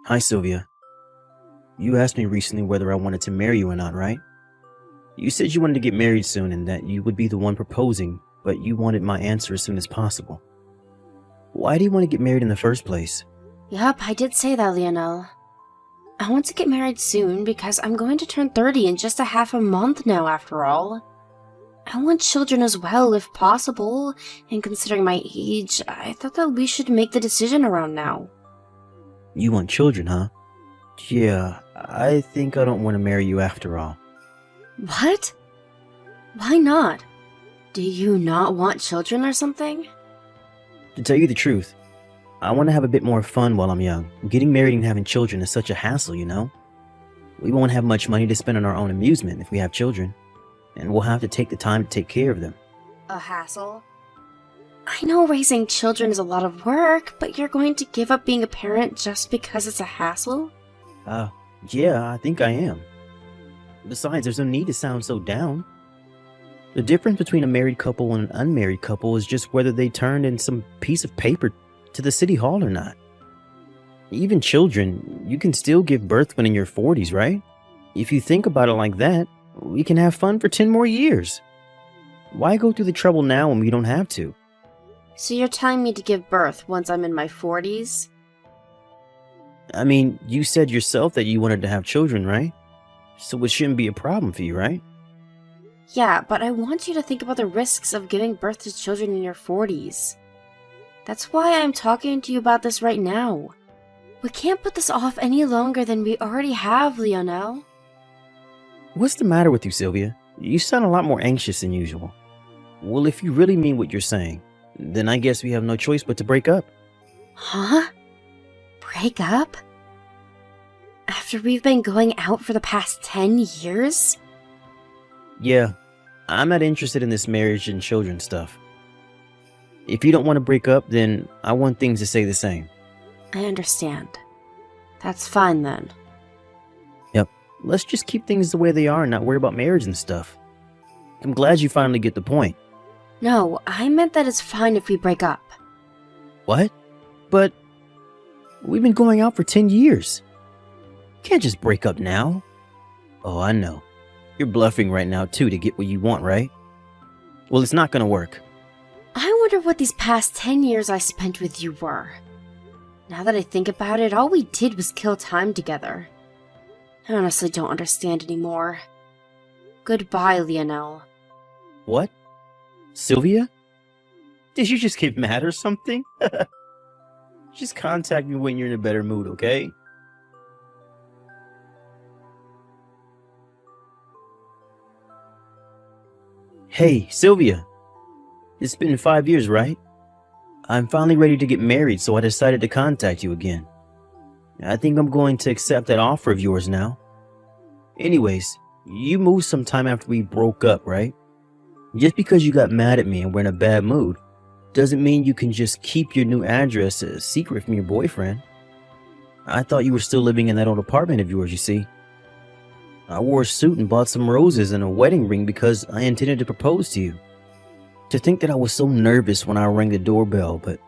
Hi, Sylvia. You asked me recently whether I wanted to marry you or not, right? You said you wanted to get married soon and that you would be the one proposing, but you wanted my answer as soon as possible. Why do you want to get married in the first place? Yup, I did say that, Lionel. I want to get married soon because I'm going to turn 30 in just a half a month now, after all. I want children as well, if possible, and considering my age, I thought that we should make the decision around now. You want children, huh? Yeah, I think I don't want to marry you after all. What? Why not? Do you not want children or something? To tell you the truth, I want to have a bit more fun while I'm young. Getting married and having children is such a hassle, you know? We won't have much money to spend on our own amusement if we have children, and we'll have to take the time to take care of them. A hassle? I know raising children is a lot of work, but you're going to give up being a parent just because it's a hassle? Yeah, I think I am. Besides, there's no need to sound so down. The difference between a married couple and an unmarried couple is just whether they turned in some piece of paper to the city hall or not. Even children, you can still give birth when in your 40s, right? If you think about it like that, we can have fun for 10 more years. Why go through the trouble now when we don't have to? So you're telling me to give birth once I'm in my 40s? I mean, you said yourself that you wanted to have children, right? So it shouldn't be a problem for you, right? Yeah, but I want you to think about the risks of giving birth to children in your 40s. That's why I'm talking to you about this right now. We can't put this off any longer than we already have, Lionel. What's the matter with you, Sylvia? You sound a lot more anxious than usual. Well, if you really mean what you're saying, then I guess we have no choice but to break up. Huh? Break up? After we've been going out for the past 10 years? Yeah, I'm not interested in this marriage and children stuff. If you don't want to break up, then I want things to stay the same. I understand. That's fine then. Yep, let's just keep things the way they are and not worry about marriage and stuff. I'm glad you finally get the point. No, I meant that it's fine if we break up. What? But we've been going out for 10 years. Can't just break up now. Oh, I know. You're bluffing right now too to get what you want, right? Well, it's not gonna work. I wonder what these past 10 years I spent with you were. Now that I think about it, all we did was kill time together. I honestly don't understand anymore. Goodbye, Lionel. What? Sylvia? Did you just get mad or something? Just contact me when you're in a better mood, okay? Hey, Sylvia. It's been 5 years, right? I'm finally ready to get married, so I decided to contact you again. I think I'm going to accept that offer of yours now. Anyways, you moved sometime after we broke up, right? Just because you got mad at me and were in a bad mood doesn't mean you can just keep your new address a secret from your boyfriend. I thought you were still living in that old apartment of yours, you see. I wore a suit and bought some roses and a wedding ring because I intended to propose to you. To think that I was so nervous when I rang the doorbell, but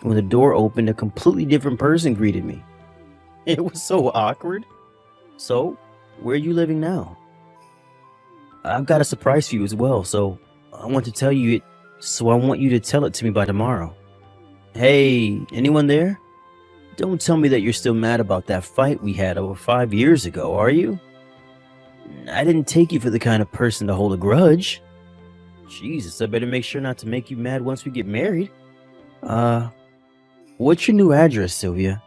when the door opened, a completely different person greeted me. It was so awkward. So, where are you living now? I've got a surprise for you as well, so I want to tell you it, so I want you to tell it to me by tomorrow. Hey, anyone there? Don't tell me that you're still mad about that fight we had over 5 years ago, are you? I didn't take you for the kind of person to hold a grudge. Jesus, I better make sure not to make you mad once we get married. What's your new address, Sylvia?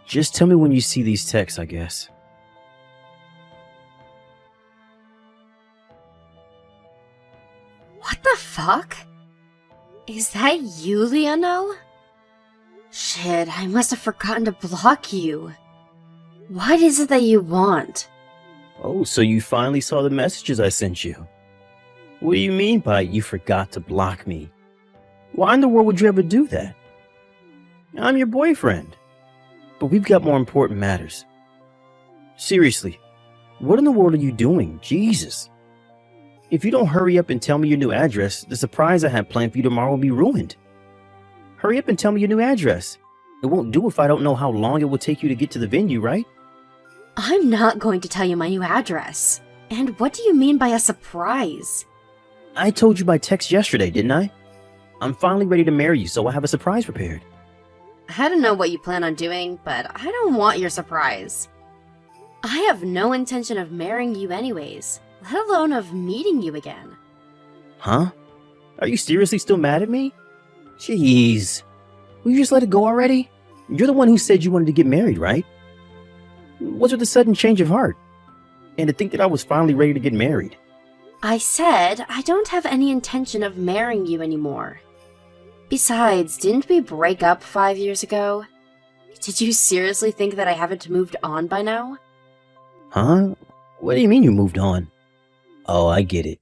Just tell me when you see these texts, I guess. What the fuck? Is that you, Lionel? Shit, I must have forgotten to block you. What is it that you want? Oh, so you finally saw the messages I sent you. What do you mean by you forgot to block me? Why in the world would you ever do that? I'm your boyfriend. But we've got more important matters. Seriously, what in the world are you doing? Jesus. If you don't hurry up and tell me your new address, the surprise I had planned for you tomorrow will be ruined. Hurry up and tell me your new address. It won't do if I don't know how long it will take you to get to the venue, right? I'm not going to tell you my new address. And what do you mean by a surprise? I told you by text yesterday, didn't I? I'm finally ready to marry you, so I have a surprise prepared. I don't know what you plan on doing, but I don't want your surprise. I have no intention of marrying you anyways, let alone of meeting you again. Huh? Are you seriously still mad at me? Jeez. Will you just let it go already? You're the one who said you wanted to get married, right? What's with the sudden change of heart? And to think that I was finally ready to get married. I said I don't have any intention of marrying you anymore. Besides, didn't we break up 5 years ago? Did you seriously think that I haven't moved on by now? Huh? What do you mean you moved on? Oh, I get it.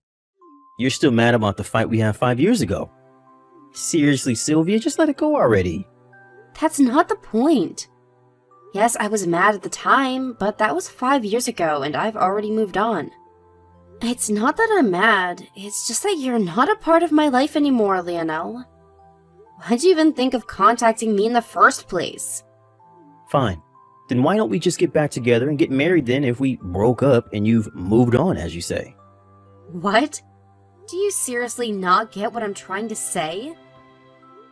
You're still mad about the fight we had 5 years ago. Seriously, Sylvia, just let it go already. That's not the point. Yes, I was mad at the time, but that was 5 years ago and I've already moved on. It's not that I'm mad, it's just that you're not a part of my life anymore, Lionel. Why'd you even think of contacting me in the first place? Fine. Then why don't we just get back together and get married then if we broke up and you've moved on, as you say? What? Do you seriously not get what I'm trying to say?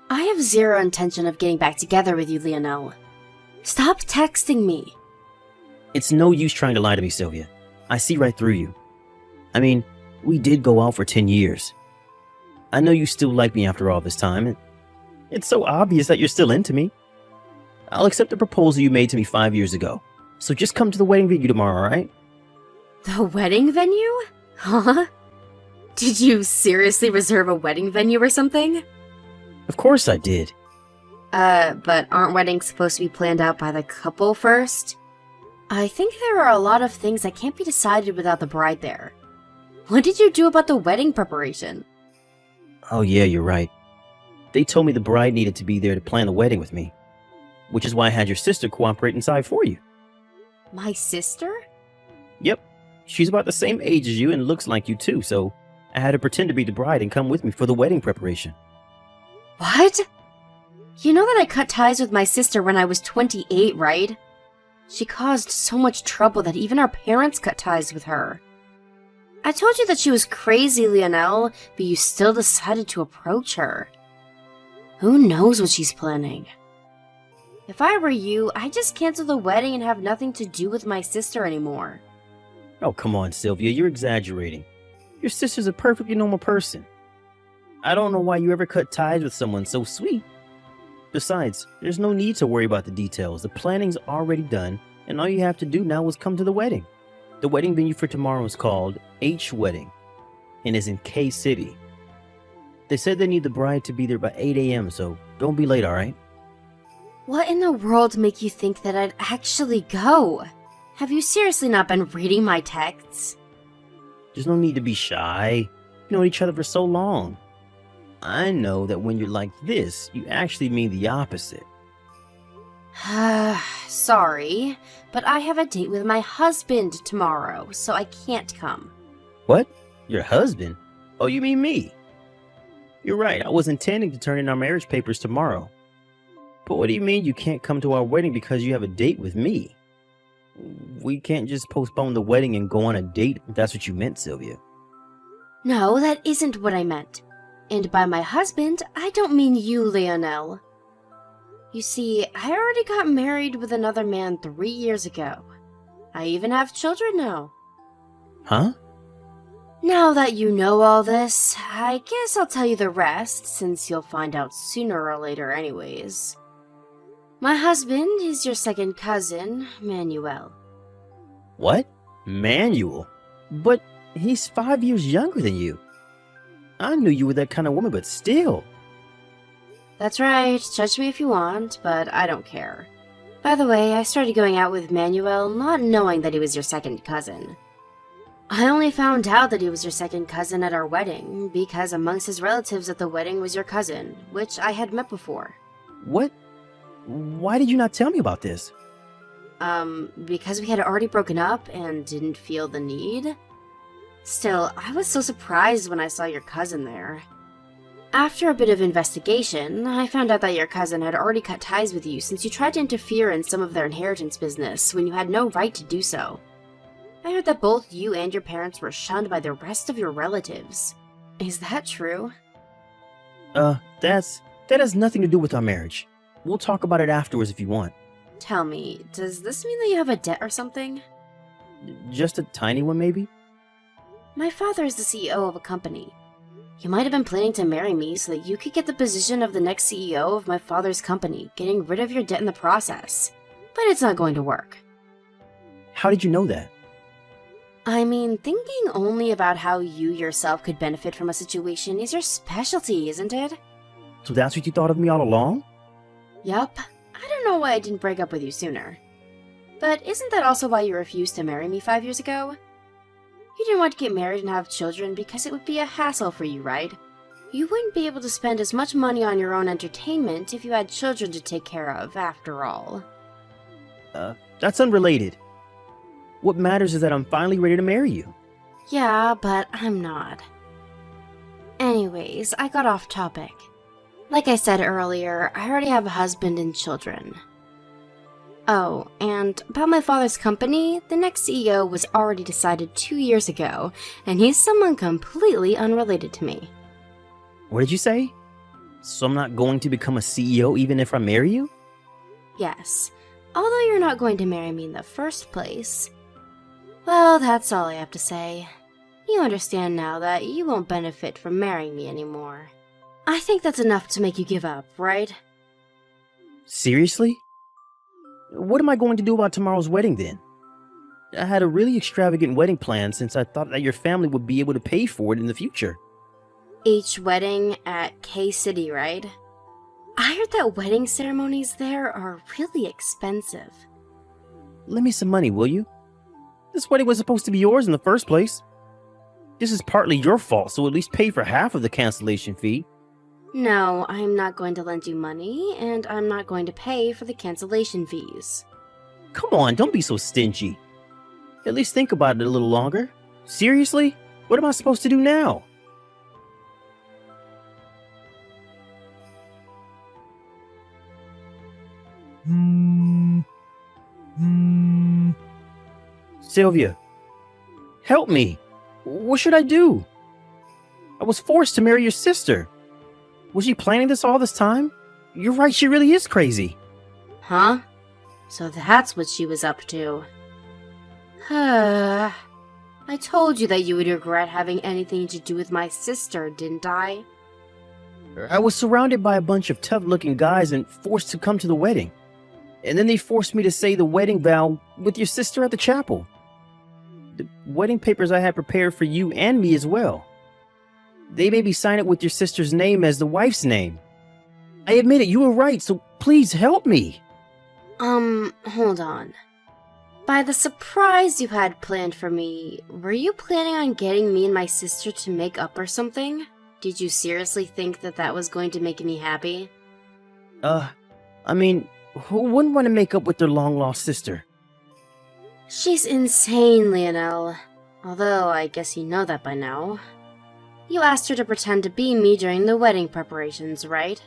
I have zero intention of getting back together with you, Lionel. Stop texting me. It's no use trying to lie to me, Sylvia. I see right through you. I mean, we did go out for 10 years. I know you still like me after all this time, and it's so obvious that you're still into me. I'll accept the proposal you made to me 5 years ago. So just come to the wedding venue tomorrow, alright? The wedding venue? Huh? Did you seriously reserve a wedding venue or something? Of course I did. But aren't weddings supposed to be planned out by the couple first? I think there are a lot of things that can't be decided without the bride there. What did you do about the wedding preparation? Oh yeah, you're right. They told me the bride needed to be there to plan the wedding with me. Which is why I had your sister cooperate inside for you. My sister? Yep. She's about the same age as you and looks like you too, so I had her pretend to be the bride and come with me for the wedding preparation. What? You know that I cut ties with my sister when I was 28, right? She caused so much trouble that even our parents cut ties with her. I told you that she was crazy, Lionel, but you still decided to approach her. Who knows what she's planning? If I were you, I'd just cancel the wedding and have nothing to do with my sister anymore. Oh, come on, Sylvia, you're exaggerating. Your sister's a perfectly normal person. I don't know why you ever cut ties with someone so sweet. Besides, there's no need to worry about the details. The planning's already done, and all you have to do now is come to the wedding. The wedding venue for tomorrow is called H Wedding, and is in K City. They said they need the bride to be there by 8 a.m., so don't be late, alright? What in the world make you think that I'd actually go? Have you seriously not been reading my texts? There's no need to be shy. You've known each other for so long. I know that when you're like this, you actually mean the opposite. Sorry, but I have a date with my husband tomorrow, so I can't come. What? Your husband? Oh, you mean me? You're right, I was intending to turn in our marriage papers tomorrow. But what do you mean you can't come to our wedding because you have a date with me? We can't just postpone the wedding and go on a date if that's what you meant, Sylvia. No, that isn't what I meant. And by my husband, I don't mean you, Lionel. You see, I already got married with another man 3 years ago. I even have children now. Huh? Now that you know all this, I guess I'll tell you the rest, since you'll find out sooner or later anyways. My husband is your second cousin, Manuel. What? Manuel? But he's 5 years younger than you. I knew you were that kind of woman, but still. That's right, judge me if you want, but I don't care. By the way, I started going out with Manuel not knowing that he was your second cousin. I only found out that he was your second cousin at our wedding, because amongst his relatives at the wedding was your cousin, which I had met before. What? Why did you not tell me about this? Because we had already broken up and didn't feel the need. Still, I was so surprised when I saw your cousin there. After a bit of investigation, I found out that your cousin had already cut ties with you since you tried to interfere in some of their inheritance business when you had no right to do so. I heard that both you and your parents were shunned by the rest of your relatives. Is that true? That has nothing to do with our marriage. We'll talk about it afterwards if you want. Tell me, does this mean that you have a debt or something? Just a tiny one, maybe? My father is the CEO of a company. You might have been planning to marry me so that you could get the position of the next CEO of my father's company, getting rid of your debt in the process. But it's not going to work. How did you know that? I mean, thinking only about how you yourself could benefit from a situation is your specialty, isn't it? So that's what you thought of me all along? Yup. I don't know why I didn't break up with you sooner. But isn't that also why you refused to marry me 5 years ago? You didn't want to get married and have children because it would be a hassle for you, right? You wouldn't be able to spend as much money on your own entertainment if you had children to take care of, after all. That's unrelated. What matters is that I'm finally ready to marry you. Yeah, but I'm not. Anyways, I got off topic. Like I said earlier, I already have a husband and children. Oh, and about my father's company, the next CEO was already decided 2 years ago, and he's someone completely unrelated to me. What did you say? So I'm not going to become a CEO even if I marry you? Yes, although you're not going to marry me in the first place. Well, that's all I have to say. You understand now that you won't benefit from marrying me anymore. I think that's enough to make you give up, right? Seriously? What am I going to do about tomorrow's wedding then? I had a really extravagant wedding plan since I thought that your family would be able to pay for it in the future. Each wedding at K-City, right? I heard that wedding ceremonies there are really expensive. Lend me some money, will you? This wedding was supposed to be yours in the first place. This is partly your fault, so at least pay for half of the cancellation fee. No, I'm not going to lend you money, and I'm not going to pay for the cancellation fees. Come on, don't be so stingy. At least think about it a little longer. Seriously? What am I supposed to do now? Sylvia, help me. What should I do? I was forced to marry your sister. Was she planning this all this time? You're right, she really is crazy. Huh? So that's what she was up to. I told you that you would regret having anything to do with my sister, didn't I? I was surrounded by a bunch of tough-looking guys and forced to come to the wedding. And then they forced me to say the wedding vow with your sister at the chapel. The wedding papers I had prepared for you and me as well. They made me sign it with your sister's name as the wife's name. I admit it, you were right, so please help me. Hold on. By the surprise you had planned for me, were you planning on getting me and my sister to make up or something? Did you seriously think that that was going to make me happy? I mean, who wouldn't want to make up with their long-lost sister? She's insane, Lionel. Although, I guess you know that by now. You asked her to pretend to be me during the wedding preparations, right?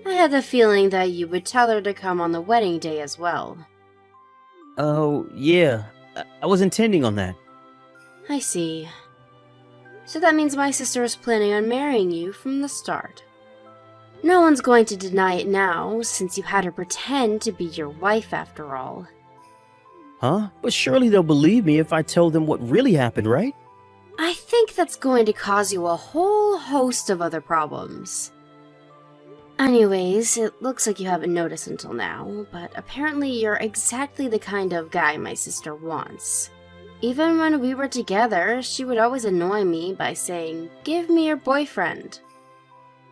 I had the feeling that you would tell her to come on the wedding day as well. Oh, yeah. I was intending on that. I see. So that means my sister was planning on marrying you from the start. No one's going to deny it now, since you had her pretend to be your wife after all. Huh? But surely they'll believe me if I tell them what really happened, right? I think that's going to cause you a whole host of other problems. Anyways, it looks like you haven't noticed until now, but apparently you're exactly the kind of guy my sister wants. Even when we were together, she would always annoy me by saying, "Give me your boyfriend."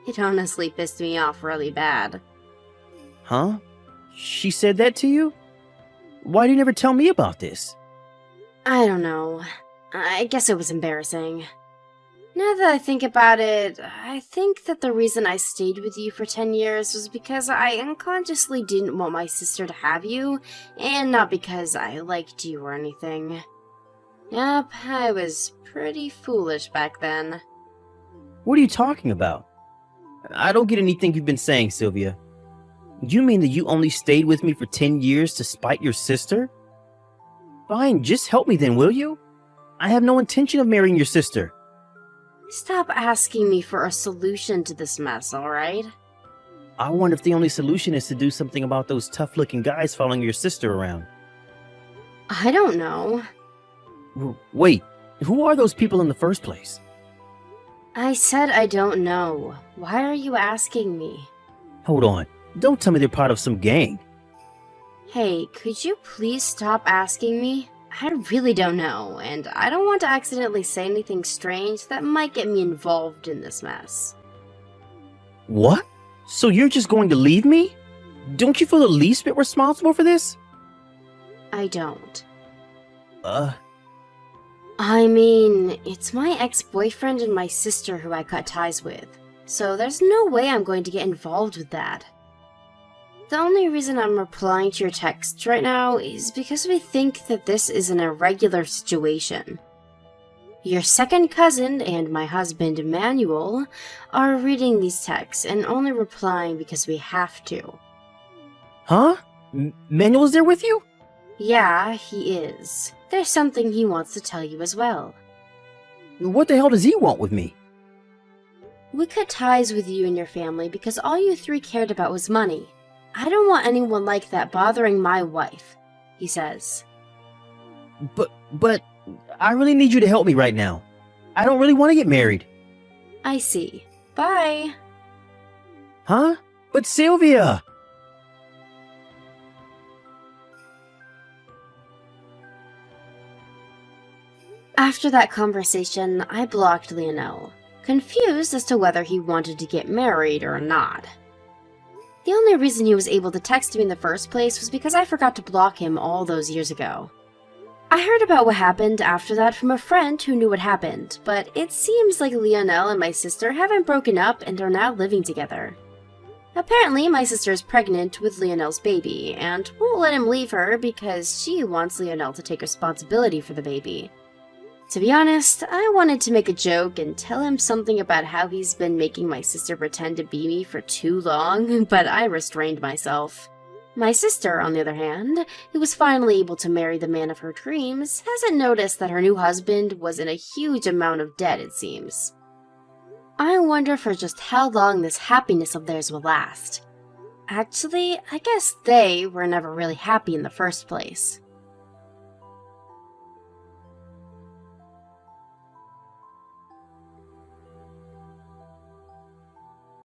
It honestly pissed me off really bad. Huh? She said that to you? Why did you never tell me about this? I don't know. I guess it was embarrassing. Now that I think about it, I think that the reason I stayed with you for 10 years was because I unconsciously didn't want my sister to have you, and not because I liked you or anything. Yep, I was pretty foolish back then. What are you talking about? I don't get anything you've been saying, Sylvia. You mean that you only stayed with me for 10 years to spite your sister? Fine, just help me then, will you? I have no intention of marrying your sister. Stop asking me for a solution to this mess, alright? I wonder if the only solution is to do something about those tough-looking guys following your sister around. I don't know. Wait, who are those people in the first place? I said I don't know. Why are you asking me? Hold on, don't tell me they're part of some gang. Hey, could you please stop asking me? I really don't know, and I don't want to accidentally say anything strange that might get me involved in this mess. What? So you're just going to leave me? Don't you feel the least bit responsible for this? I don't. Uh, I mean, it's my ex-boyfriend and my sister who I cut ties with, so there's no way I'm going to get involved with that. The only reason I'm replying to your text right now is because we think that this is an irregular situation. Your second cousin and my husband, Emmanuel, are reading these texts and only replying because we have to. Huh? Manuel's there with you? Yeah, he is. There's something he wants to tell you as well. What the hell does he want with me? We cut ties with you and your family because all you three cared about was money. I don't want anyone like that bothering my wife, he says. But, I really need you to help me right now. I don't really want to get married. I see. Bye. Huh? But Sylvia! After that conversation, I blocked Lionel, confused as to whether he wanted to get married or not. The only reason he was able to text me in the first place was because I forgot to block him all those years ago. I heard about what happened after that from a friend who knew what happened, but it seems like Lionel and my sister haven't broken up and are now living together. Apparently, my sister is pregnant with Lionel's baby, and won't let him leave her because she wants Lionel to take responsibility for the baby. To be honest, I wanted to make a joke and tell him something about how he's been making my sister pretend to be me for too long, but I restrained myself. My sister, on the other hand, who was finally able to marry the man of her dreams, hasn't noticed that her new husband was in a huge amount of debt, it seems. I wonder for just how long this happiness of theirs will last. Actually, I guess they were never really happy in the first place.